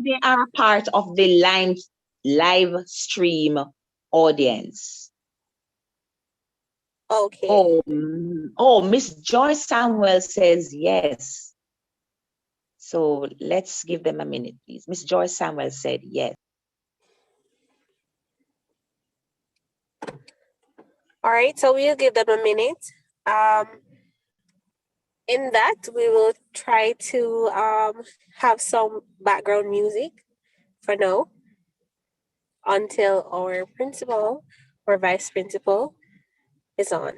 They are part of the live stream audience. Okay. Oh, Miss Joyce Samuel says yes. So let's give them a minute, please. Miss Joyce Samuel said yes. All right, so we'll give them a minute. In that, we will try to have some background music for now until our principal or vice principal is on.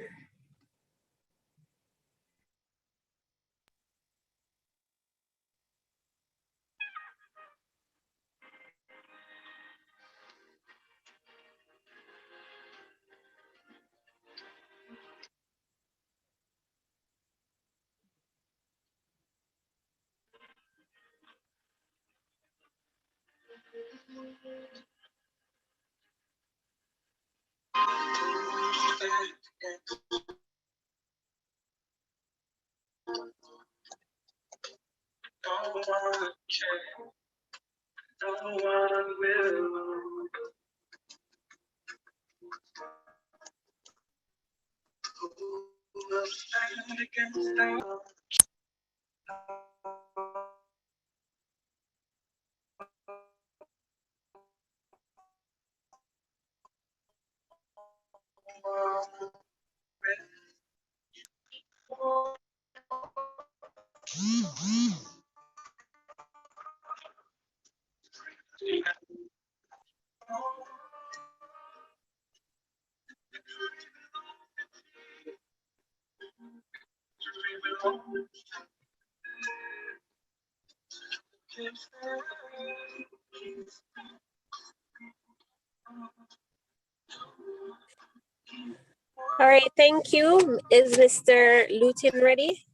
All right, thank you. Is Mr. Lutin ready?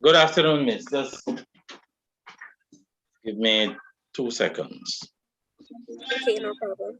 Good afternoon, Miss. Just give me 2 seconds. Okay, no problem.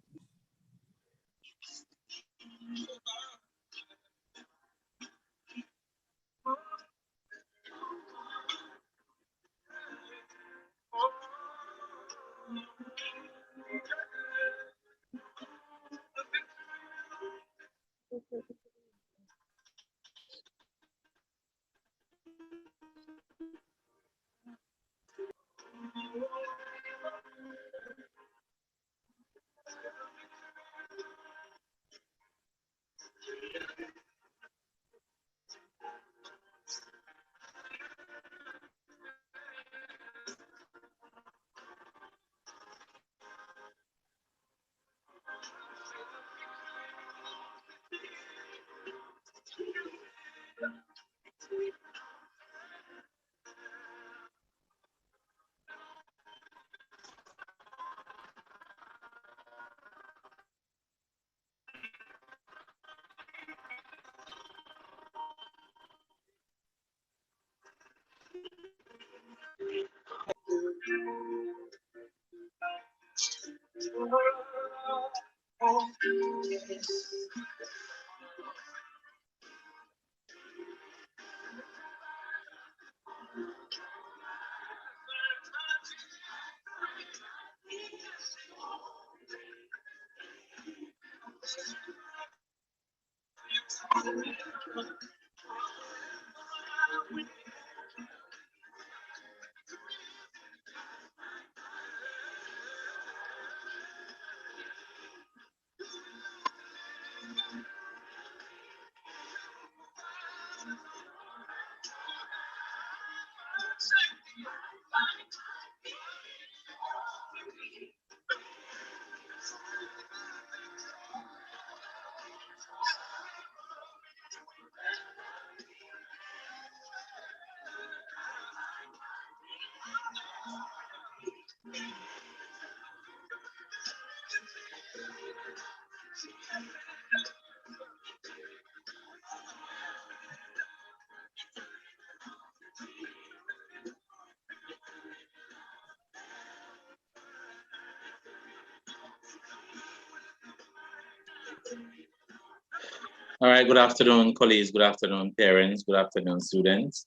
All right, good afternoon, colleagues. Good afternoon, parents. Good afternoon, students.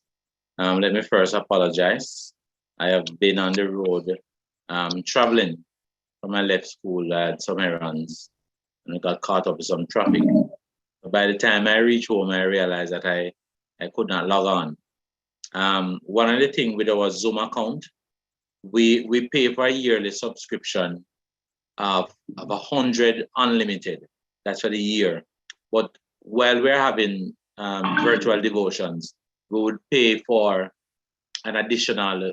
Let me first apologize. I have been on the road traveling from I left school. I had some errands and I got caught up with some traffic. By the time I reached home, I realized that I could not log on. One of the things with our Zoom account, we pay for a yearly subscription of 100 unlimited. That's for the year. But while we're having virtual devotions, we would pay for an additional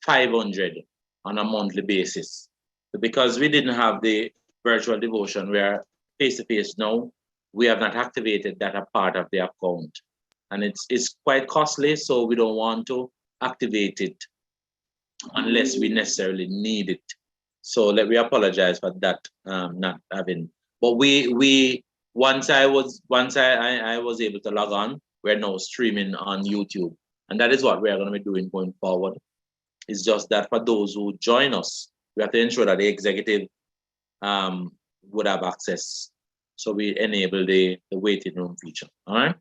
500 on a monthly basis. So because we didn't have the virtual devotion, we are face-to-face now, we have not activated that a part of the account. And it's quite costly, so we don't want to activate it unless we necessarily need it. So let me apologize for that not having. But we once I was able to log on, we're now streaming on YouTube, and that is what we are going to be doing going forward. It's just that for those who join us, we have to ensure that the executive would have access. So we enable the waiting room feature. All right.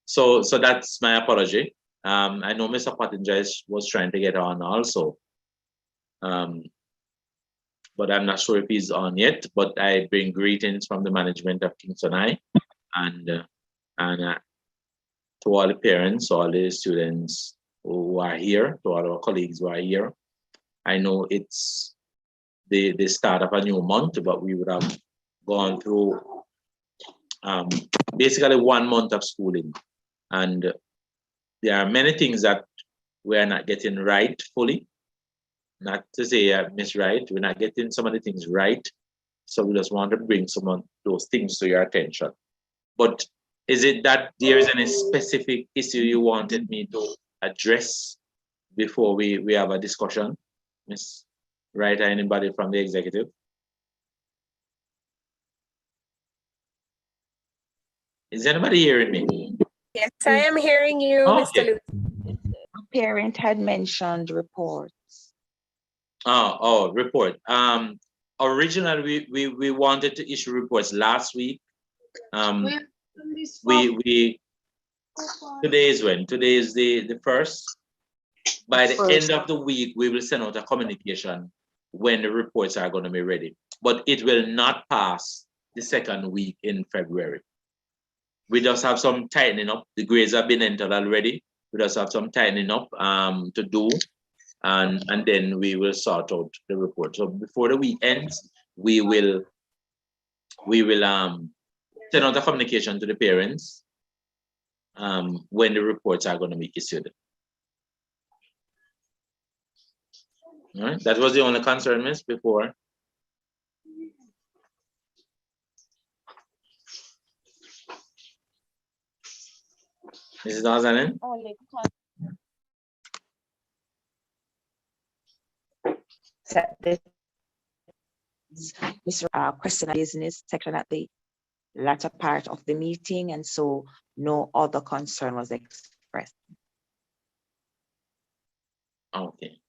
So that's my apology. I know Mr. Pottinger was trying to get on also. But I'm not sure if he's on yet. But I bring greetings from the management of Kingston High and to all the parents, all the students who are here, to all our colleagues who are here. I know it's the start of a new month, but we would have gone through basically 1 month of schooling. And there are many things that we are not getting right fully. Not to say I misright, we're not getting some of the things right. So we just want to bring some of those things to your attention. But is it that there is any specific issue you wanted me to address before we have a discussion? Miss Wright, anybody from the executive? Is anybody hearing me? Yes, I am hearing you, Okay. Mr. Luke. A parent had mentioned reports. Report. Originally we wanted to issue reports last week. We today is when? Today is the first. By the end of the week, we will send out a communication when the reports are going to be ready. But it will not pass the second week in February. We just have some tightening up. The grades have been entered already. We just have some tightening up to do. And then we will sort out the report. So before the week ends, we will send out a communication to the parents when the reports are going to be issued. All right, that was the only concern, Miss, before. Mrs. Nazanin? Mr. Question business section at the latter part of the meeting, and so no other concern was expressed. Okay.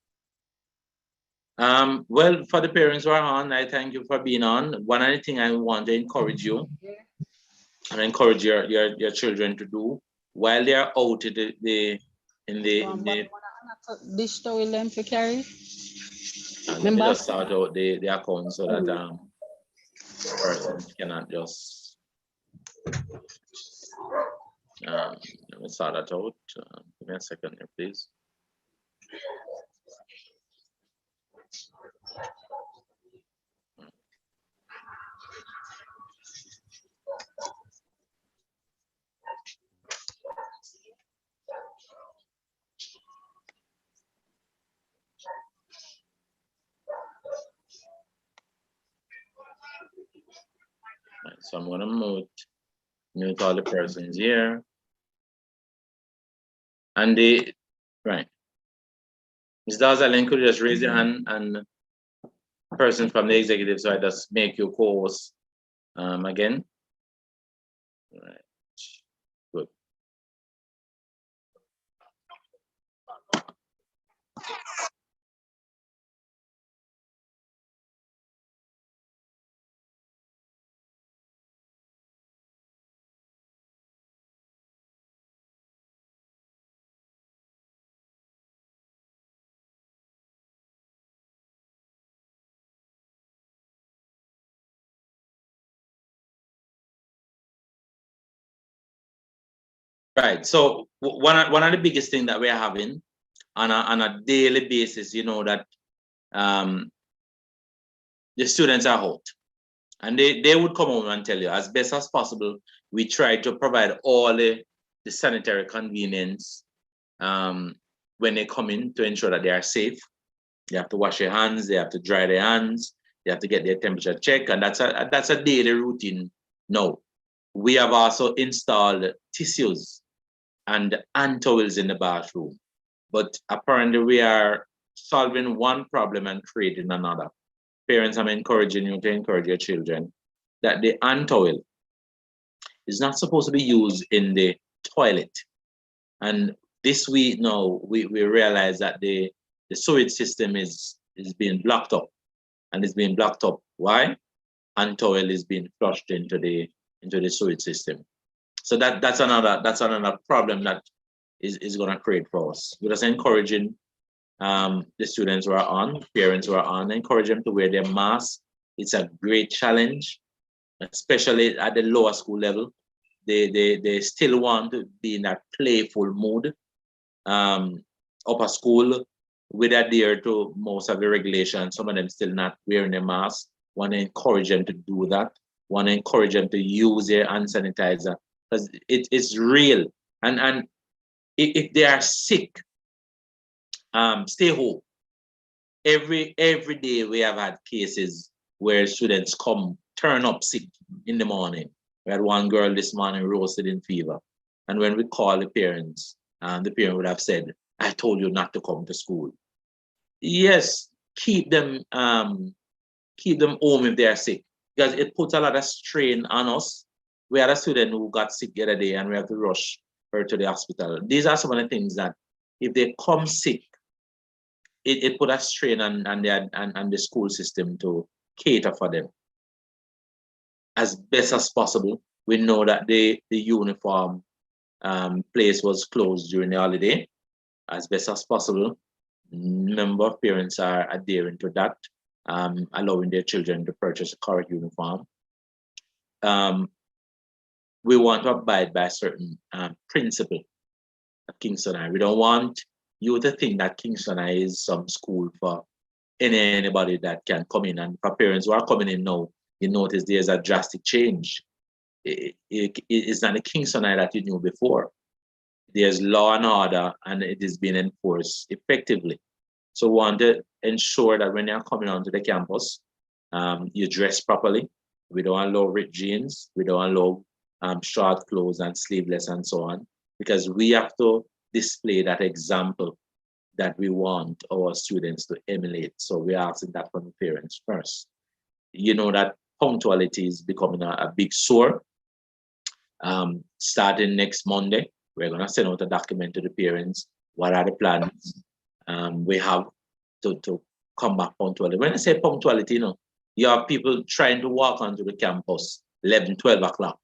Well, for the parents who are on, I thank you for being on. One other thing I want to encourage you and encourage your children to do while they are out in the dish towel them to carry. let me just start out the account so that person cannot just let me start that out. Give me a second here, please. Right, so I'm going to mute all the persons here. And right. Ms. Dazalin, could you just raise your hand and person from the executive so I just make you co-host again? Right. Good. Right. So one of the biggest things that we're having on a daily basis, you know, that the students are out. And they would come home and tell you, as best as possible, we try to provide all the sanitary convenience when they come in to ensure that they are safe. They have to wash their hands, they have to dry their hands, they have to get their temperature checked, and that's a daily routine now. We have also installed tissues and hand towels in the bathroom. But apparently we are solving one problem and creating another. Parents, I'm encouraging you to encourage your children that the hand towel is not supposed to be used in the toilet. And this week now, we realize that the sewage system is being blocked up. And it's being blocked up. Why? Hand towel is being flushed into the sewage system. So that's another problem that is going to create for us. We're just encouraging the students who are on, parents who are on, encourage them to wear their masks. It's a great challenge, especially at the lower school level. They still want to be in that playful mood. Upper school, we adhere to most of the regulations. Some of them still not wearing a mask. Want to encourage them to do that. Want to encourage them to use their hand sanitizer because it's real. And if they are sick, stay home. Every day we have had cases where students turn up sick in the morning. We had one girl this morning roasted in fever. And when we call the parents, the parent would have said, I told you not to come to school. Yes, keep them home if they are sick, because it puts a lot of strain on us. We had a student who got sick the other day and we have to rush her to the hospital. These are some of the things that if they come sick, it put a strain on the school system to cater for them. As best as possible, we know that the uniform place was closed during the holiday. As best as possible, number of parents are adhering to that, allowing their children to purchase a correct uniform. We want to abide by certain principle at Kingston High. We don't want you to think that Kingston High is some school for anybody that can come in. And for parents who are coming in now, you notice there's a drastic change. It's not the Kingston High that you knew before. There's law and order, and it is being enforced effectively. So we want to ensure that when you're coming onto the campus, you dress properly. We don't allow ripped jeans. We don't allow short clothes and sleeveless and so on, because we have to display that example that we want our students to emulate. So we're asking that from the parents first. You know that punctuality is becoming a big sore. Starting next Monday, we're going to send out a document to the parents. What are the plans we have to come back punctually? When I say punctuality, you have people trying to walk onto the campus 11, 12 o'clock.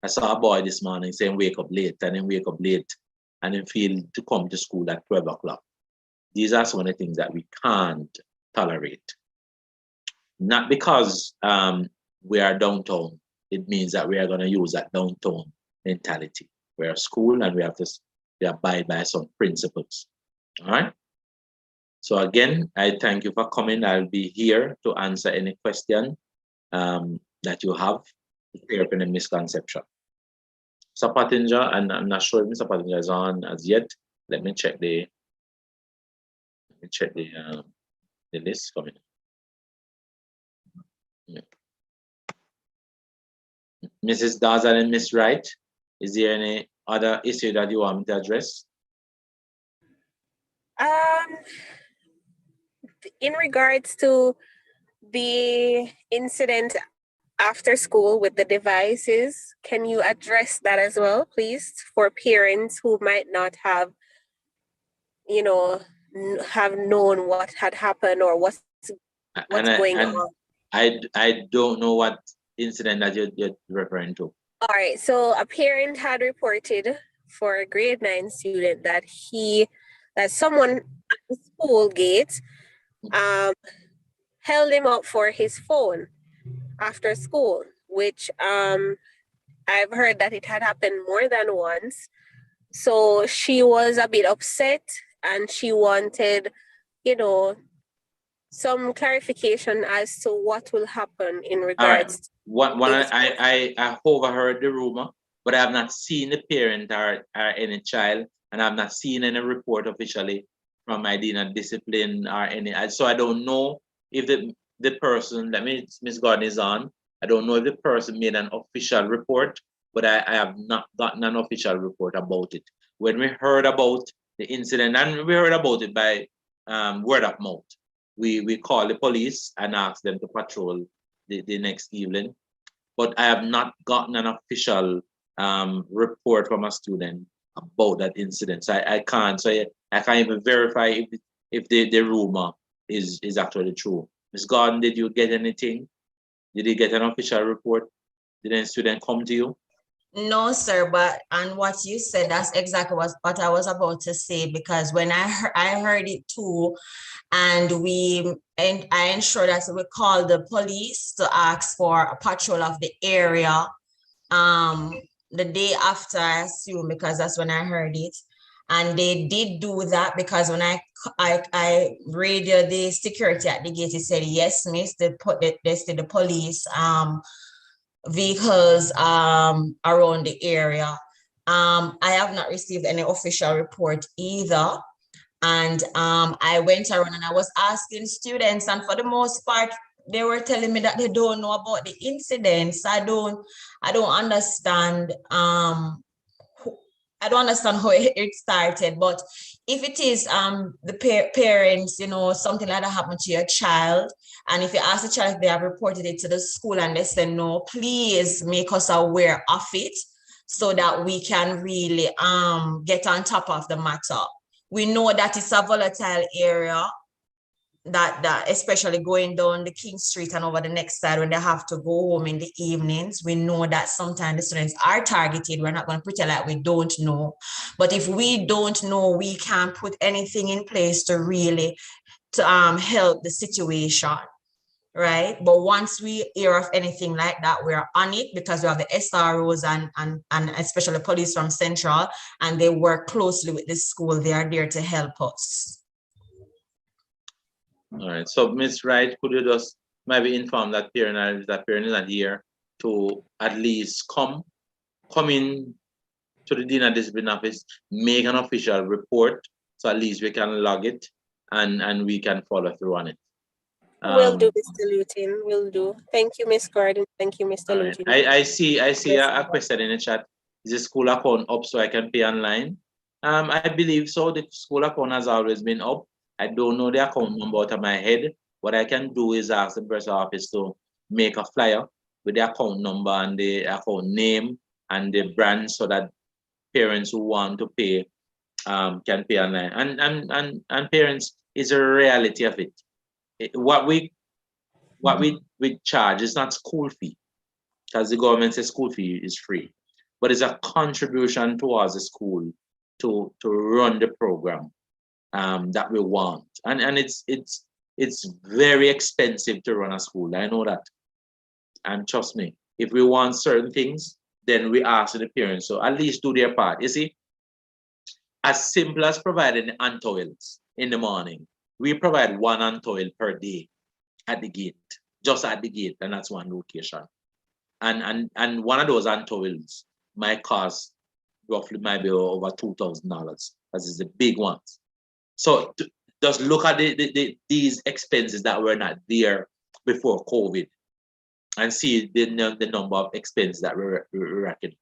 I saw a boy this morning saying wake up late, and then wake up late and then feel to come to school at 12 o'clock. These are some of the things that we can't tolerate. Not because we are downtown, it means that we are going to use that downtown mentality. We're a school and we have to abide by some principles. All right. So again, I thank you for coming. I'll be here to answer any question that you have to clear up any misconception. Mr. Pottinger, and I'm not sure if Mr. Pottinger is on as yet. Let me check the list coming. Yeah. Mrs. Daza and Miss Wright, is there any other issue that you want me to address? In regards to the incident after school with the devices, can you address that as well, please, for parents who might not have, have known what had happened or what's going on? I don't know what incident that you're referring to. All right, so a parent had reported for a grade 9 student that someone at the school gate held him up for his phone after school, which I've heard that it had happened more than once. So she was a bit upset and she wanted, you know, some clarification as to what will happen in All right. regards I overheard the rumor, but I have not seen the parent or any child, and I've not seen any report officially from my dean of discipline or any. So I don't know if the person, that means Miss Gordon is on. I don't know if the person made an official report, but I have not gotten an official report about it. When we heard about the incident, and we heard about it by word of mouth, we called the police and asked them to patrol the next evening. But I have not gotten an official report from a student about that incident. So I can't. So I can't even verify if the rumor is actually true. Ms. Gordon, did you get anything? Did you get an official report? Did any student come to you? No, sir, but and what you said, that's exactly what I was about to say, because when I heard it too, and I ensured that we called the police to ask for a patrol of the area the day after, I assume, because that's when I heard it. And they did do that, because when I radioed the security at the gate, it said, yes, miss, they said the police vehicles around the area. I have not received any official report either. And I went around and I was asking students, and for the most part, they were telling me that they don't know about the incidents. I don't understand. I don't understand how it started, but if it is the parents, something like that happened to your child, and if you ask the child if they have reported it to the school and they say no, please make us aware of it so that we can really get on top of the matter. We know that it's a volatile area, that especially going down the King Street and over the next side when they have to go home in the evenings. We know that sometimes the students are targeted. We're not going to pretend like we don't know. But if we don't know, we can't put anything in place to really help the situation. Right. But once we hear of anything like that, we're on it, because we have the SROs and especially police from Central, and they work closely with the school. They are there to help us. All right. So, Ms. Wright, could you just maybe inform that parent is not here to at least come in to the Dean of Discipline Office, make an official report, so at least we can log it and we can follow through on it. Will do, Mr. Lutin. Will do. Thank you, Ms. Gordon. Thank you, Mr. Lutin. Right. I see a question in the chat. Is the school account up so I can pay online? I believe so. The school account has always been up. I don't know the account number out of my head. What I can do is ask the bursar office to make a flyer with the account number and the account name and the brand, so that parents who want to pay can pay online. And parents, is a reality of it. What we charge is not school fee, because the government says school fee is free, but it's a contribution towards the school to run the program that we want. And it's very expensive to run a school. I know that. And trust me, if we want certain things, then we ask the parents to at least do their part. You see, as simple as providing hand towels in the morning, we provide one hand towel per day at the gate, just at the gate, and that's one location. And one of those hand towels might cost roughly maybe over $2,000, because it's the big ones. So just look at these expenses that were not there before COVID, and see the number of expenses that we're reckoning.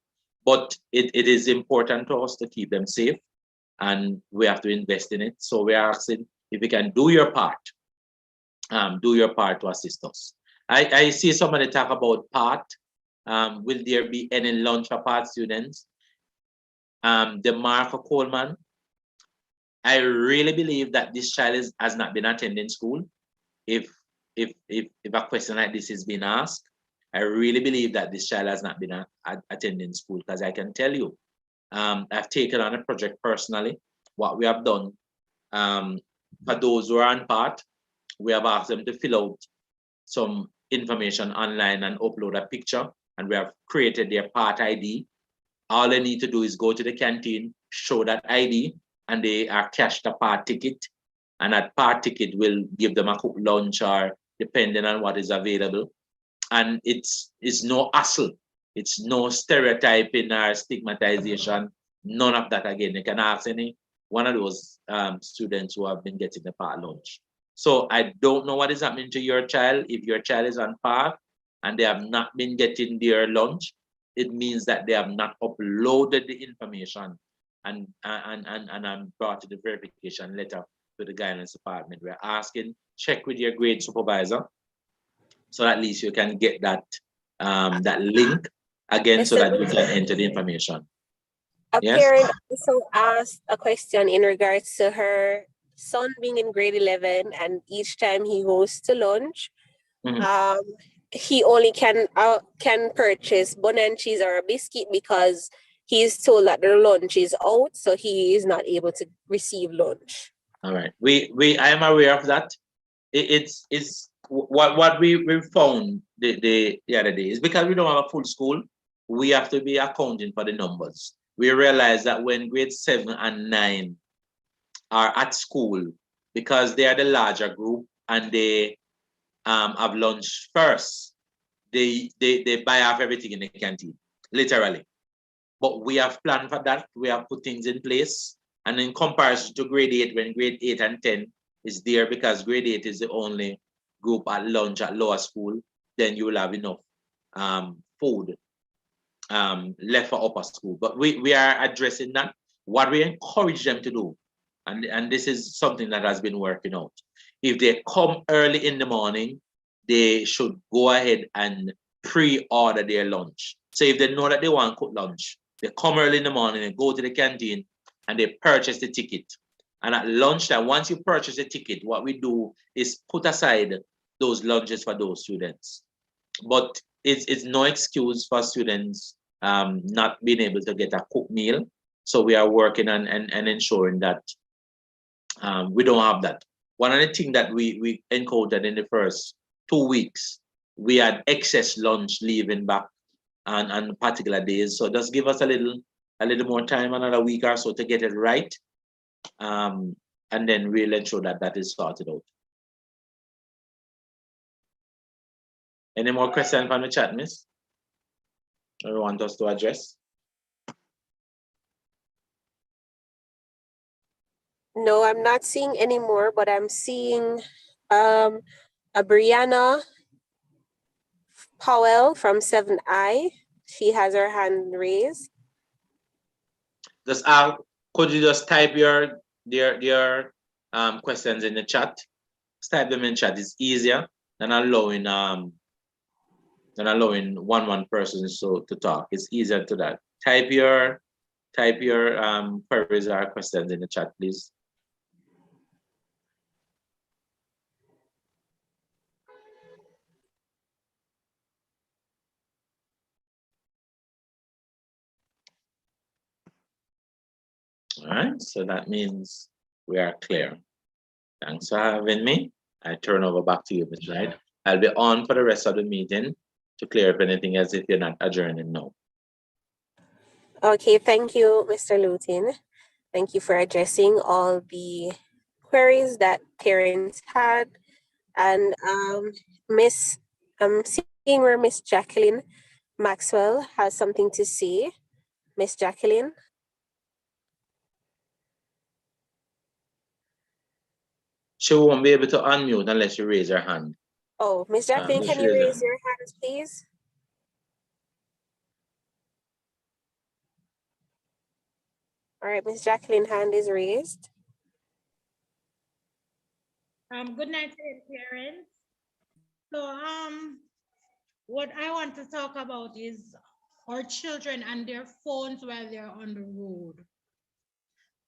But it is important to us to keep them safe, and we have to invest in it. So we're asking if you can do your part to assist us. I see somebody talk about part. Will there be any lunch for part students? DeMarco Coleman, I really believe that this child has not been attending school. If a question like this is being asked, I really believe that this child has not been attending school, because I can tell you, I've taken on a project personally. What we have done, for those who are on part, we have asked them to fill out some information online and upload a picture, and we have created their part ID. All they need to do is go to the canteen, show that ID, and they are cashed a part ticket, and that part ticket will give them a cooked lunch or depending on what is available. And it's no hassle. It's no stereotyping or stigmatization. None of that. Again, you can ask any one of those students who have been getting the part lunch. So I don't know what is happening to your child. If your child is on part and they have not been getting their lunch, it means that they have not uploaded the information and brought to the verification letter to the guidance department. We're asking, check with your grade supervisor, so at least you can get that that link again, so that you can enter the information. A Yes? parent also asked a question in regards to her son being in grade 11, and each time he goes to lunch, he only can purchase bun and cheese or a biscuit because he's told that the lunch is out, so he is not able to receive lunch. All right. I am aware of that. It's what we found the other day is because we don't have a full school, we have to be accounting for the numbers. We realize that when grade 7 and 9 are at school, because they are the larger group and they have lunch first, they buy off everything in the canteen, literally. But we have planned for that. We have put things in place. And in comparison to grade 8, when grade 8 and 10 is there, because grade 8 is the only group at lunch at lower school, then you will have enough food left for upper school. But we are addressing that. What we encourage them to do, and this is something that has been working out. If they come early in the morning, they should go ahead and pre-order their lunch. So if they know that they want cooked lunch, they come early in the morning and go to the canteen and they purchase the ticket. And at lunchtime, once you purchase the ticket, what we do is put aside those lunches for those students. But it's no excuse for students not being able to get a cooked meal. So we are working on and ensuring that we don't have that. One of the things that we encountered in the first 2 weeks, we had excess lunch leaving back on particular days. So just give us a little more time, another week or so, to get it right. And then we'll ensure that that is sorted out. Any more questions from the chat, miss? Or you want us to address? No, I'm not seeing any more, but I'm seeing a Brianna Powell from 7I. She has her hand raised. Just could you just type your questions in the chat? Just type them in chat. It's easier than allowing one person to talk. It's easier to that. Type your queries or questions in the chat, please. All right, so that means we are clear. Thanks for having me. I turn over back to you, Ms. Wright. I'll be on for the rest of the meeting to clear up anything as if you're not adjourning now. Okay, thank you, Mr. Lutin. Thank you for addressing all the queries that parents had. And I'm seeing where Miss Jacqueline Maxwell has something to say. Miss Jacqueline. She won't be able to unmute unless you raise her hand. Oh, Miss Jacqueline, can you raise your hands, please? All right, Miss Jacqueline, hand is raised. Good night, parents. So, what I want to talk about is our children and their phones while they're on the road.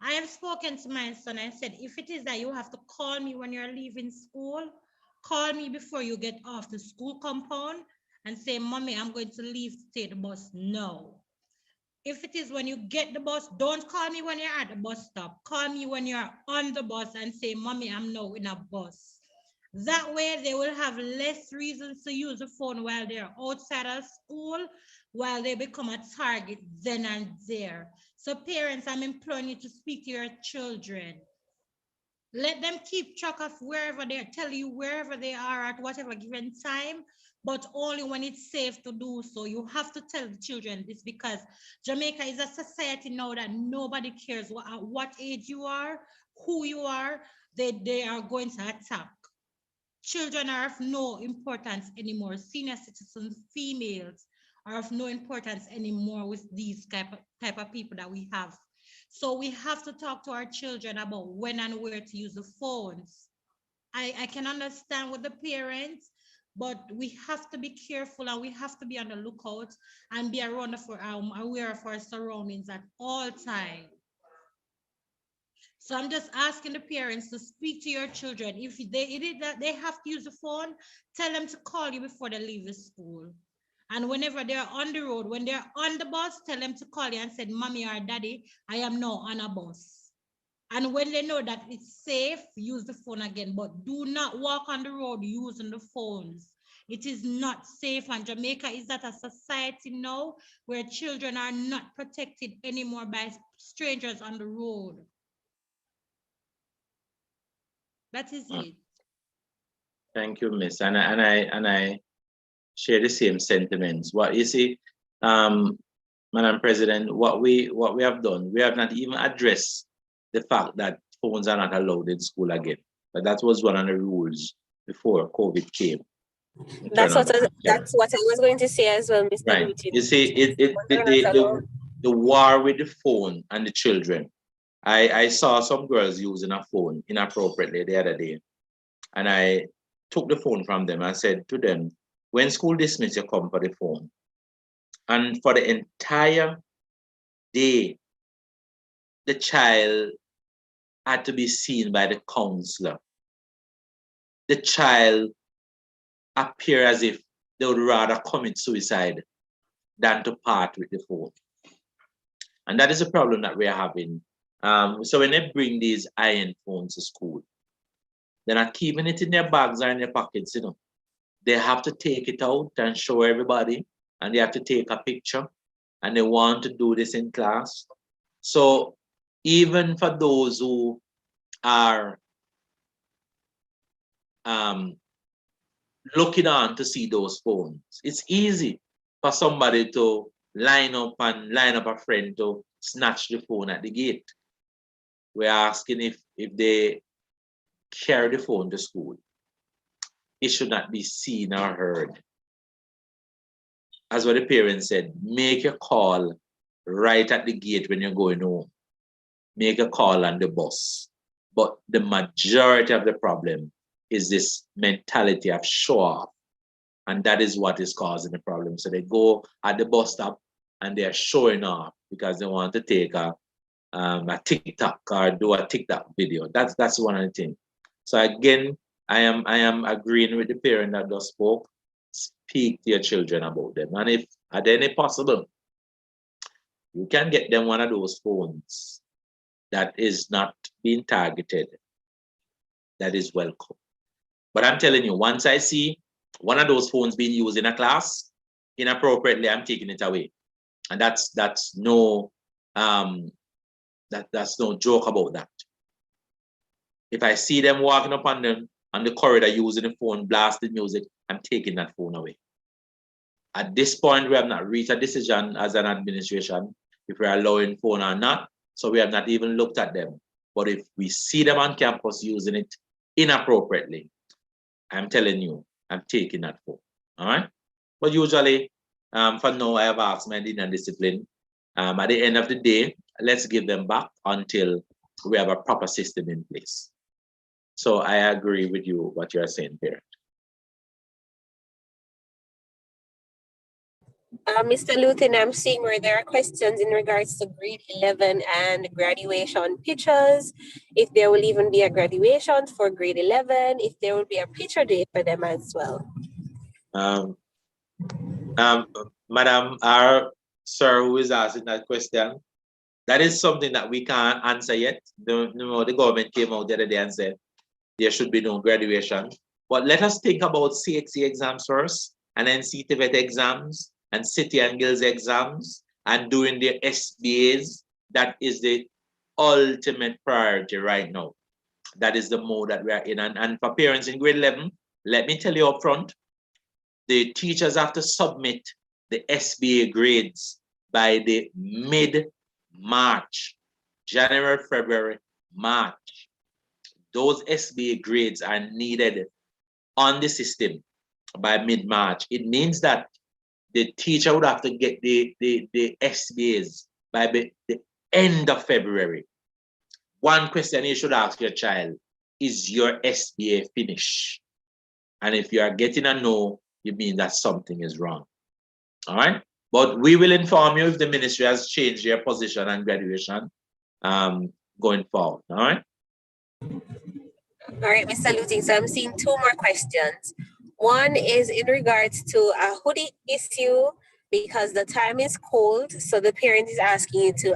I have spoken to my son. I said, if it is that you have to call me when you're leaving school, call me before you get off the school compound and say, Mommy, I'm going to leave to take the bus now. If it is when you get the bus, don't call me when you're at the bus stop. Call me when you're on the bus and say, Mommy, I'm now in a bus. That way they will have less reasons to use the phone while they're outside of school, while they become a target then and there. So parents, I'm imploring you to speak to your children. Let them keep track of wherever they're, tell you wherever they are at whatever given time, but only when it's safe to do so. You have to tell the children this, because Jamaica is a society now that nobody cares what age you are, who you are, they are going to attack. Children are of no importance anymore. Senior citizens, females are of no importance anymore with these type of people that we have. So we have to talk to our children about when and where to use the phones. I can understand with the parents, but we have to be careful and we have to be on the lookout and be around for aware of our surroundings at all times. So I'm just asking the parents to speak to your children. If they have to use the phone, tell them to call you before they leave the school. And whenever they're on the road, when they're on the bus, tell them to call you and say, Mommy or Daddy, I am now on a bus. And when they know that it's safe, use the phone again. But do not walk on the road using the phones. It is not safe. And Jamaica is at a society now where children are not protected anymore by strangers on the road. That is it. Thank you, Miss. And I share the same sentiments. What you see, Madam President, what we have done, we have not even addressed the fact that phones are not allowed in school again. But that was one of the rules before COVID came. That's what I was going to say as well, Mr. Right. Lutin. You see, the war with the phone and the children. I saw some girls using a phone inappropriately the other day, and I took the phone from them. I said to them, when school dismissed, you come for the phone. And for the entire day, the child had to be seen by the counselor. The child appeared as if they would rather commit suicide than to part with the phone. And that is a problem that we're having. So when they bring these iron phones to school, they're not keeping it in their bags or in their pockets, They have to take it out and show everybody, and they have to take a picture, and they want to do this in class. So even for those who are looking on to see those phones, it's easy for somebody to line up a friend to snatch the phone at the gate. We're asking if they carry the phone to school, it should not be seen or heard. As what the parents said, make a call right at the gate when you're going home. Make a call on the bus. But the majority of the problem is this mentality of show off. And that is what is causing the problem. So they go at the bus stop and they're showing off because they want to take a TikTok or do a TikTok video. That's one of the things. So again, I am agreeing with the parent that just spoke. Speak to your children about them. And if at any possible, you can get them one of those phones that is not being targeted, that is welcome. But I'm telling you, once I see one of those phones being used in a class inappropriately, I'm taking it away. And that's no that's no joke about that. If I see them walking up on the corridor using the phone, blasting music, I'm taking that phone away. At this point, we have not reached a decision as an administration if we're allowing phone or not. So we have not even looked at them. But if we see them on campus using it inappropriately, I'm telling you, I'm taking that phone. All right. But usually, for now, I have asked my dean and discipline. At the end of the day, let's give them back until we have a proper system in place. So I agree with you what you're saying, parent. Mr. Lutin, I'm seeing where there are questions in regards to grade 11 and graduation pictures. If there will even be a graduation for grade 11, if there will be a picture day for them as well. Madam, our sir who is asking that question, that is something that we can't answer yet. The government came out the other day and said there should be no graduation. But let us think about CXC exams first, and then CTVET exams, and City and Guilds exams, and doing the SBAs. That is the ultimate priority right now. That is the mode that we are in. And for parents in grade 11, let me tell you up front, the teachers have to submit the SBA grades by the mid-March, January, February, March. Those SBA grades are needed on the system by mid-March. It means that the teacher would have to get the SBAs by the end of February. One question you should ask your child, is your SBA finished? And if you are getting a no, you mean that something is wrong. All right? But we will inform you if the ministry has changed their position on graduation going forward. All right? All right, Mr. Luting. So I'm seeing two more questions. One is in regards to a hoodie issue because the time is cold. So the parent is asking you to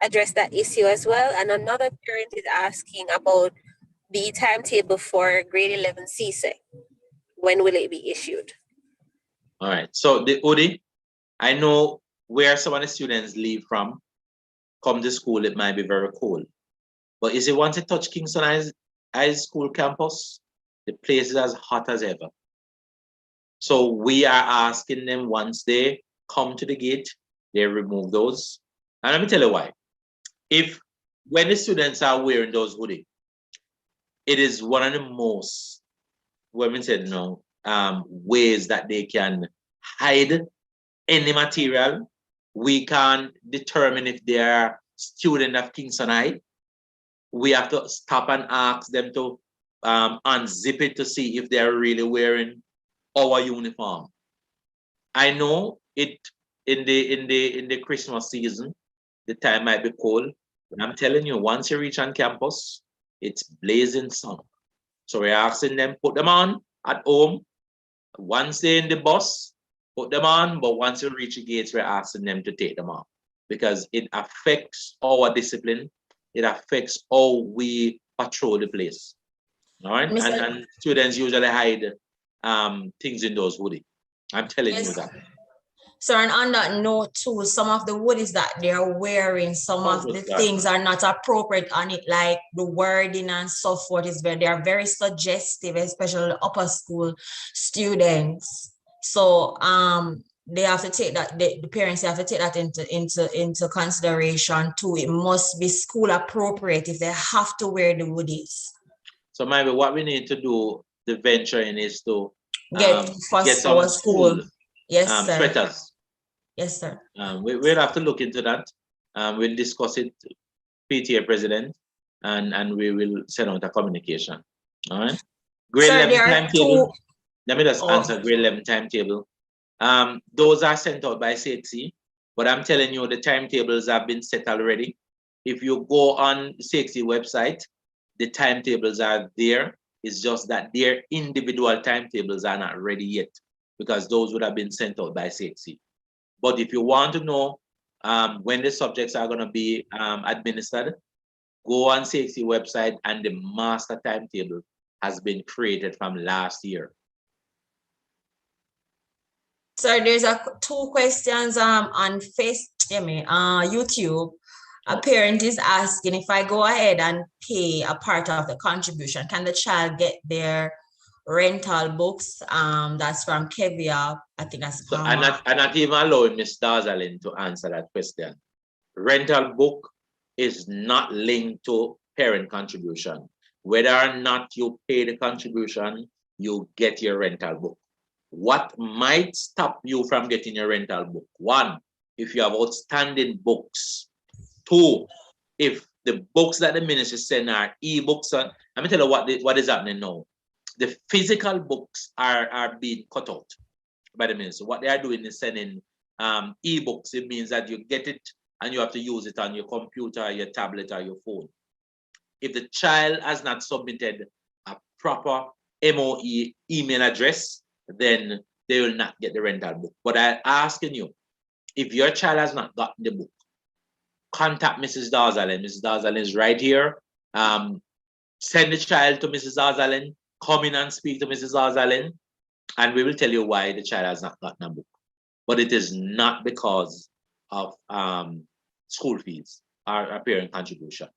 address that issue as well. And another parent is asking about the timetable for grade 11 CSEC. When will it be issued? All right. So the hoodie, I know where some of the students leave from. Come to school, it might be very cold. But is it want to touch Kingston High School campus? The place is as hot as ever. So we are asking them once they come to the gate, they remove those. And let me tell you why. When the students are wearing those hoodies, it is one of the most, women said, ways that they can hide any material. We can determine if they are student of Kingston High. We have to stop and ask them to unzip it to see if they're really wearing our uniform. I know it in the Christmas season, the time might be cold. But I'm telling you, once you reach on campus, it's blazing sun. So we're asking them, put them on at home. Once they're in the bus, put them on. But once you reach the gates, we're asking them to take them off because it affects our discipline. It affects how we patrol the place. All right. And students usually hide things in those hoodies. I'm telling you that. So, and on that note too, some of the hoodies that they're wearing, some of the things are not appropriate on it, like the wording and so forth they are very suggestive, especially upper school students. So they have to take that, the parents have to take that into consideration too. It must be school appropriate if they have to wear the hoodies. So maybe what we need to do, the venture in, is to get some school. Yes, sir. Sweaters. Yes, sir. We'll have to look into that. We'll discuss it, PTA president, and we will send out a communication. All right. Grade 11 timetable. Let me just answer grade 11 timetable. Those are sent out by CXC, but I'm telling you, the timetables have been set already. If you go on the CXC website, the timetables are there. It's just that their individual timetables are not ready yet because those would have been sent out by CXC. But if you want to know when the subjects are going to be administered, go on CXC website and the master timetable has been created from last year. So there's two questions on YouTube. A parent is asking, if I go ahead and pay a part of the contribution, can the child get their rental books? That's from Kevia. I think that's so I'm not even allowing Ms. Darzalin to answer that question. Rental book is not linked to parent contribution. Whether or not you pay the contribution, you get your rental book. What might stop you from getting your rental book? One, if you have outstanding books. Two, if the books that the ministry send are e-books. Let me tell you what is happening now. The physical books are being cut out by the ministry. What they are doing is sending e-books. It means that you get it and you have to use it on your computer, your tablet, or your phone. If the child has not submitted a proper MOE email address, then they will not get the rental book. But I'm asking you, if your child has not gotten the book, contact Mrs. Darzalin. Mrs. Darzalin is right here. Send the child to Mrs. Darzalin come in and speak to Mrs. Ozalin, and we will tell you why the child has not gotten a book. But it is not because of school fees or parent contribution.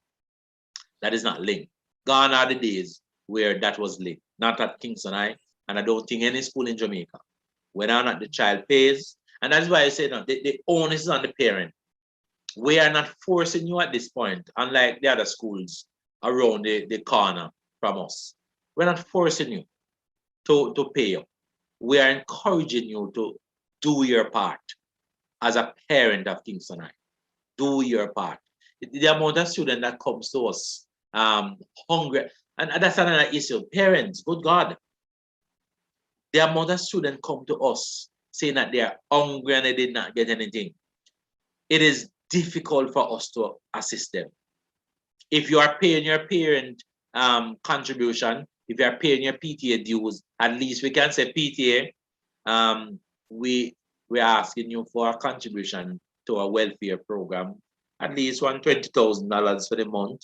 That is not linked. Gone are the days where that was linked, not at Kingston High, and I don't think any school in Jamaica. Whether or not the child pays, and that's why I say no, the onus is on the parent. We are not forcing you at this point, unlike the other schools around the corner from us. We're not forcing you to pay up. We are encouraging you to do your part as a parent of Kingston High. Do your part. The amount of student that comes to us hungry, and that's another issue. Parents, good God, the amount of students come to us saying that they are hungry and they did not get anything. It is difficult for us to assist them. If you are paying your parent contribution, if you are paying your PTA dues, at least we can say PTA, we're asking you for a contribution to a welfare program, at least $120,000 for the month.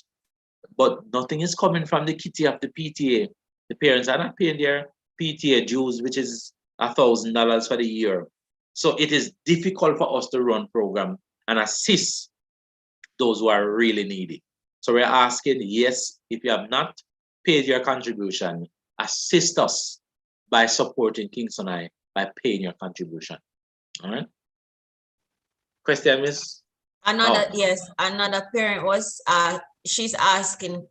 But nothing is coming from the kitty of the PTA. The parents are not paying their PTA dues, which is $1,000 for the year. So it is difficult for us to run program and assist those who are really needy. So we're asking, yes, if you have not paid your contribution, assist us by supporting Kingston High by paying your contribution. All right. Question, Miss? Another, yes, another parent was she's asking,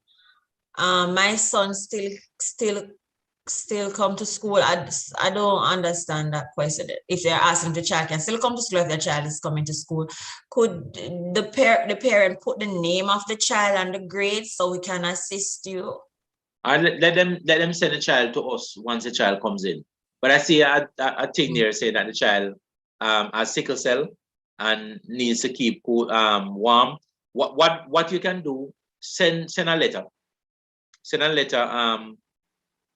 my son still come to school. I don't understand that question. If they're asking if the child can still come to school if their child is coming to school, could the parent put the name of the child and the grade so we can assist you? Let them send the child to us once the child comes in. But I see a thing there saying that the child has sickle cell and needs to keep cool, warm. What you can do, send a letter. Send a letter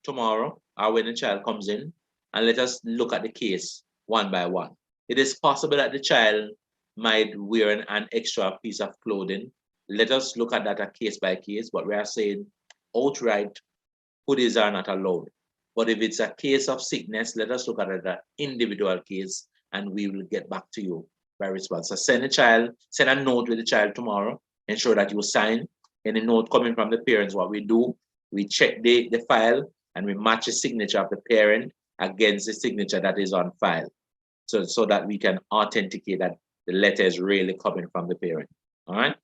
tomorrow or when the child comes in, and let us look at the case one by one. It is possible that the child might wear an extra piece of clothing. Let us look at that a case by case, but we are saying outright hoodies are not allowed. But if it's a case of sickness, let us look at it an individual case and we will get back to you by response. So send a note with the child tomorrow, ensure that you sign any note coming from the parents. What we do, we check the file and we match the signature of the parent against the signature that is on file. So that we can authenticate that the letter is really coming from the parent. All right?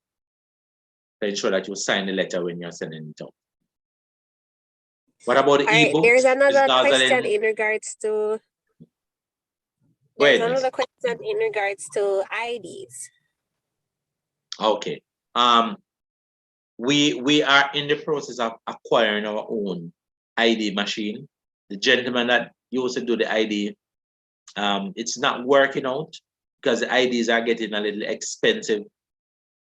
So ensure that you sign the letter when you're sending it out. What about the e-book? There's another question in regards to IDs. Okay. We are in the process of acquiring our own ID machine. The gentleman that used to do the ID, it's not working out because the IDs are getting a little expensive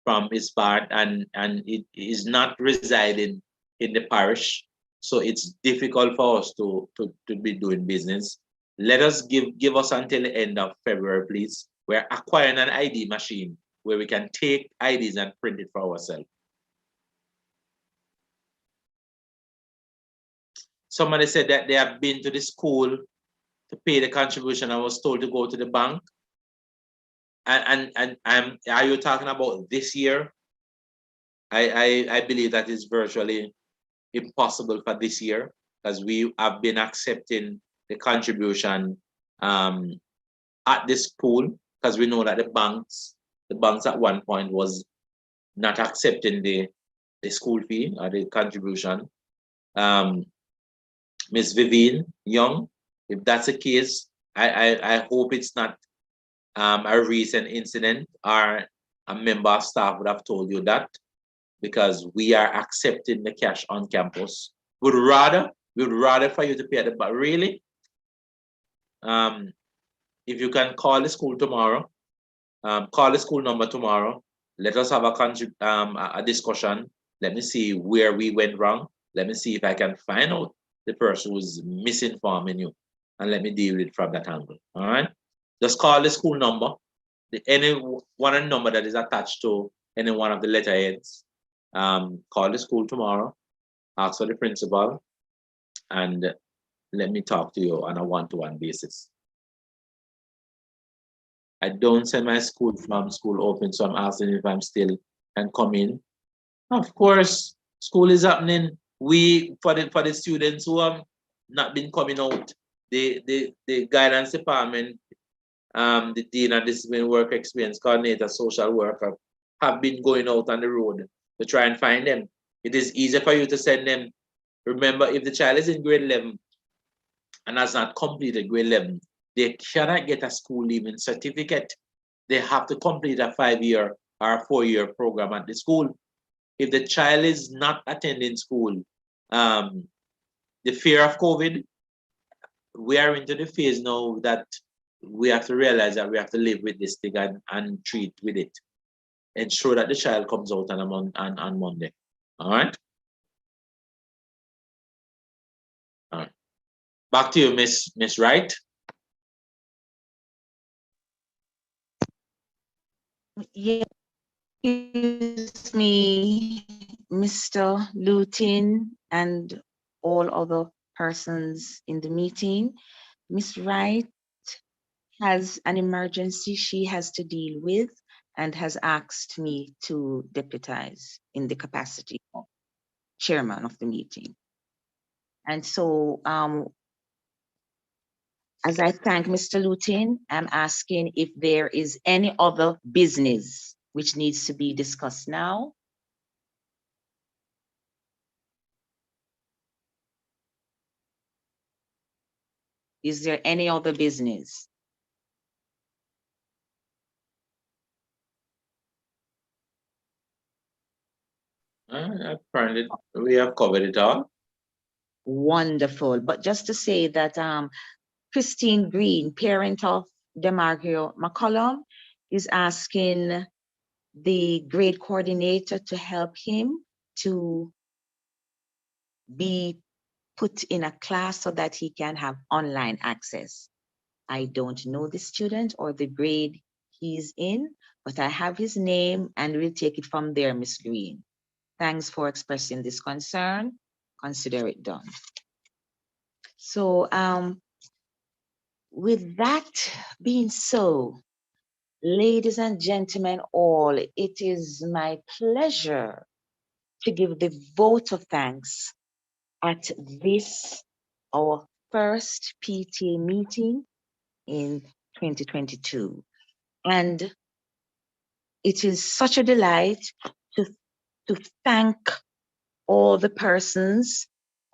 from his part, and it is not residing in the parish. So it's difficult for us to be doing business. Let us give us until the end of February, please. We're acquiring an ID machine where we can take IDs and print it for ourselves. Somebody said that they have been to the school to pay the contribution. I was told to go to the bank. And are you talking about this year? I believe that is virtually impossible for this year because we have been accepting the contribution at the school because we know that the banks at one point was not accepting the school fee or the contribution. Miss Vivian Young, if that's the case, I hope it's not a recent incident or a member of staff would have told you that, because we are accepting the cash on campus. We'd rather for you to pay it, but really, if you can call the school tomorrow, call the school number tomorrow, let us have a discussion. Let me see where we went wrong. Let me see if I can find out the person who's misinforming you, and let me deal with it from that angle. All right, just call the school number, any one number that is attached to any one of the letterheads. Call the school tomorrow, ask for the principal, and let me talk to you on a one-to-one basis. I don't send my school from school open, so I'm asking if I'm still can come in. Of course, school is happening. We for the students who have not been coming out, the guidance department, the dean and discipline work experience coordinator, social worker have been going out on the road to try and find them. It is easier for you to send them. Remember, if the child is in grade 11 and has not completed grade 11, they cannot get a school leaving certificate. They have to complete a 5-year or a 4-year program at the school. If the child is not attending school, the fear of COVID, we are into the phase now that we have to realize that we have to live with this thing and treat with it. Ensure that the child comes out on Monday. All right? All right. Back to you, Miss Wright. Yeah, excuse me, Mr. Lutin and all other persons in the meeting. Miss Wright has an emergency she has to deal with and has asked me to deputize in the capacity of chairman of the meeting. And so as I thank Mr. Lutin, I'm asking if there is any other business which needs to be discussed now. Is there any other business? Apparently, we have covered it all. Wonderful. But just to say that Christine Green, parent of DeMarco McCollum, is asking the grade coordinator to help him to be put in a class so that he can have online access. I don't know the student or the grade he's in, but I have his name and we'll take it from there, Miss Green. Thanks for expressing this concern. Consider it done. So with that being so, ladies and gentlemen all, it is my pleasure to give the vote of thanks at this, our first PTA meeting in 2022. And it is such a delight to thank all the persons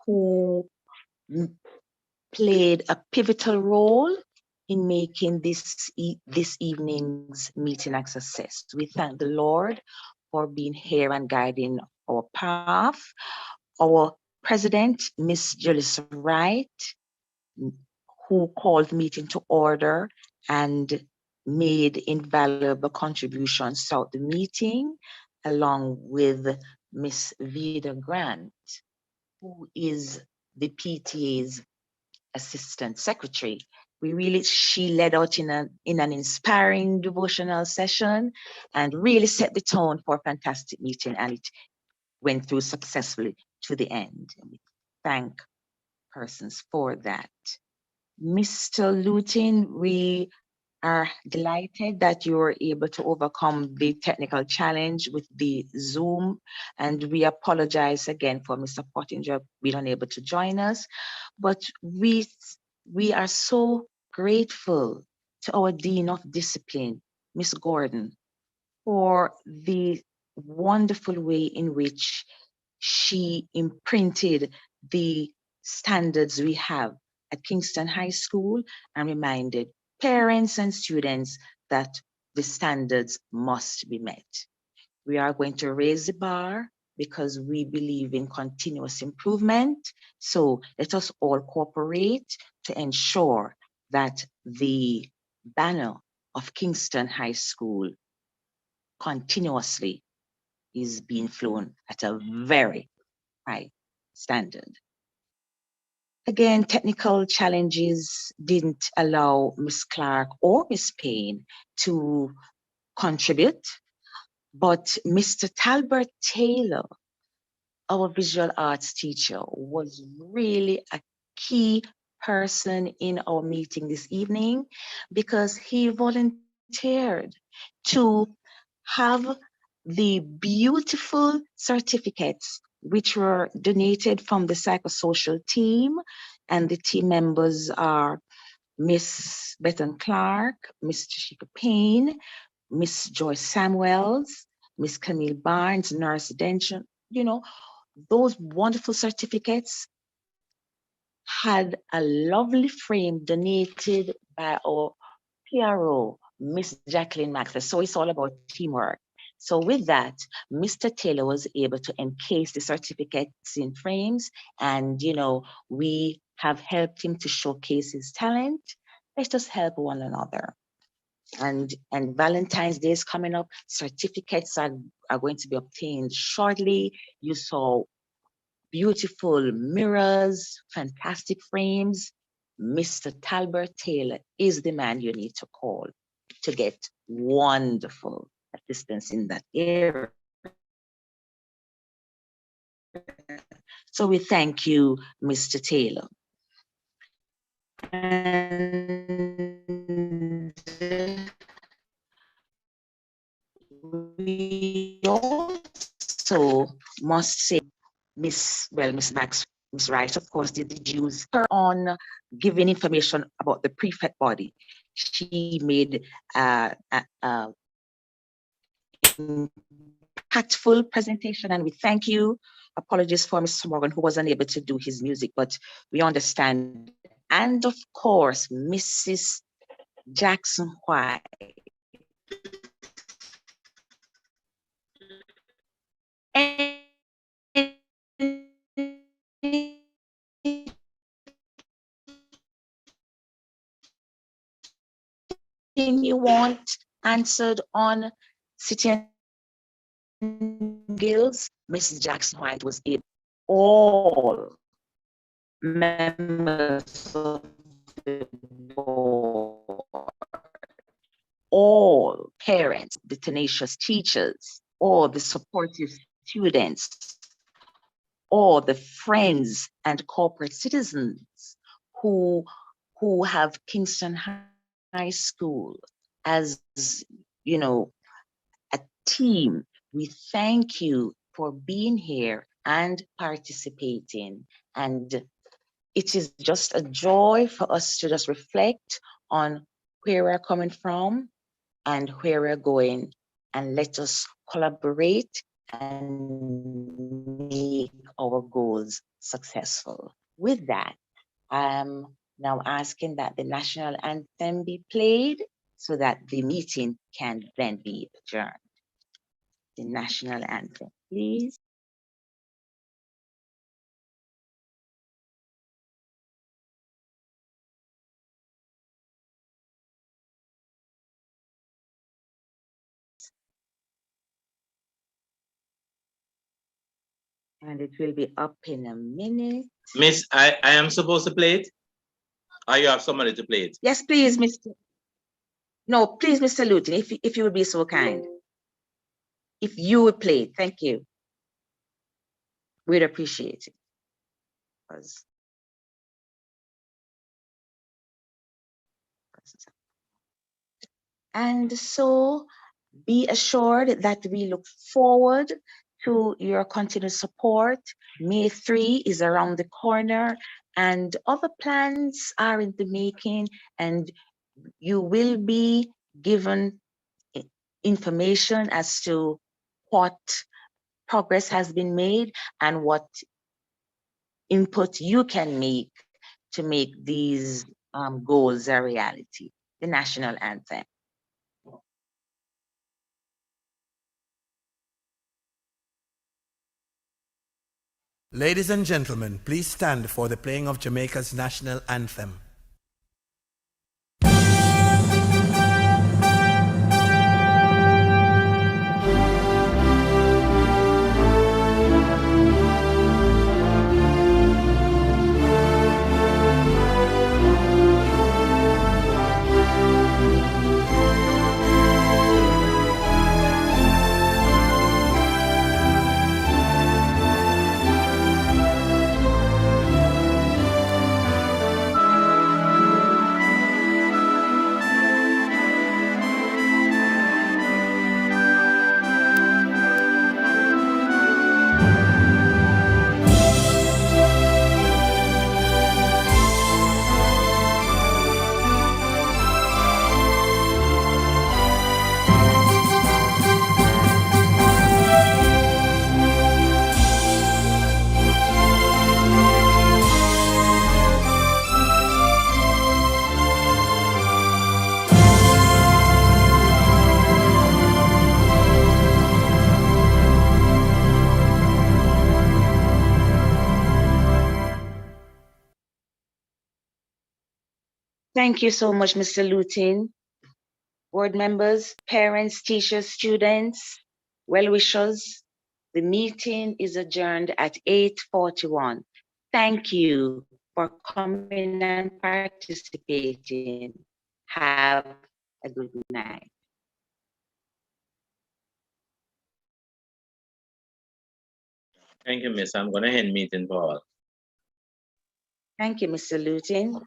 who played a pivotal role in making this evening's meeting a success. We thank the Lord for being here and guiding our path. Our president, Miss Julissa Wright, who called the meeting to order and made invaluable contributions throughout the meeting, along with Miss Vida Grant, who is the PTA's assistant secretary. She led out in an inspiring devotional session and really set the tone for a fantastic meeting, and it went through successfully to the end. And we thank persons for that. Mr. Lutin, we are delighted that you were able to overcome the technical challenge with the Zoom, and we apologize again for Mr. Pottinger being unable to join us, but we are so grateful to our Dean of Discipline, Ms. Gordon, for the wonderful way in which she imprinted the standards we have at Kingston High School and reminded parents and students that the standards must be met. We are going to raise the bar because we believe in continuous improvement. So let us all cooperate to ensure that the banner of Kingston High School continuously is being flown at a very high standard. Again, technical challenges didn't allow Ms. Clark or Ms. Payne to contribute, but Mr. Talbert Taylor our visual arts teacher, was really a key person in our meeting this evening because he volunteered to have the beautiful certificates which were donated from the psychosocial team. And the team members are Miss Bethan Clark, Miss Jessica Payne, Miss Joyce Samuels, Miss Camille Barnes, Nurse Dention. You know, those wonderful certificates had a lovely frame donated by our PRO, Miss Jacqueline Maxwell. So it's all about teamwork. So with that, Mr. Taylor was able to encase the certificates in frames, and we have helped him to showcase his talent. Let us help one another. And Valentine's Day is coming up. Certificates are going to be obtained shortly. You saw beautiful mirrors, fantastic frames. Mr. Talbert Taylor is the man you need to call to get wonderful assistance in that area. So we thank you, Mr. Taylor. And we also must say Miss Max, Miss Rice, of course, did use her on giving information about the prefect body. She made impactful presentation, and we thank you. Apologies for Mr. Morgan, who was unable to do his music, but we understand. And of course, Mrs. Jackson White. Anything you want answered on City and Guilds, Mrs. Jackson White was able. All members of the board, all parents, the tenacious teachers, all the supportive students, all the friends and corporate citizens who have Kingston High School as, a team. We thank you for being here and participating. And it is just a joy for us to just reflect on where we're coming from and where we're going, and let us collaborate and make our goals successful. With that, I'm now asking that the national anthem be played so that the meeting can then be adjourned. The national anthem, please. And it will be up in a minute. Miss, I am supposed to play it? Or you have somebody to play it? Yes, please, Mr. No, please, Mr. Luton, if you would be so kind. If you would play it, thank you. We'd appreciate it. And so be assured that we look forward to your continued support. May 3 is around the corner, and other plans are in the making, and you will be given information as to what progress has been made and what input you can make to make these goals a reality. The national anthem. Ladies and gentlemen, please stand for the playing of Jamaica's national anthem. Thank you so much, Mr. Lutin. Board members, parents, teachers, students, well-wishers, the meeting is adjourned at 8:41. Thank you for coming and participating. Have a good night. Thank you, Miss. I'm gonna end meeting for all. Thank you, Mr. Lutin.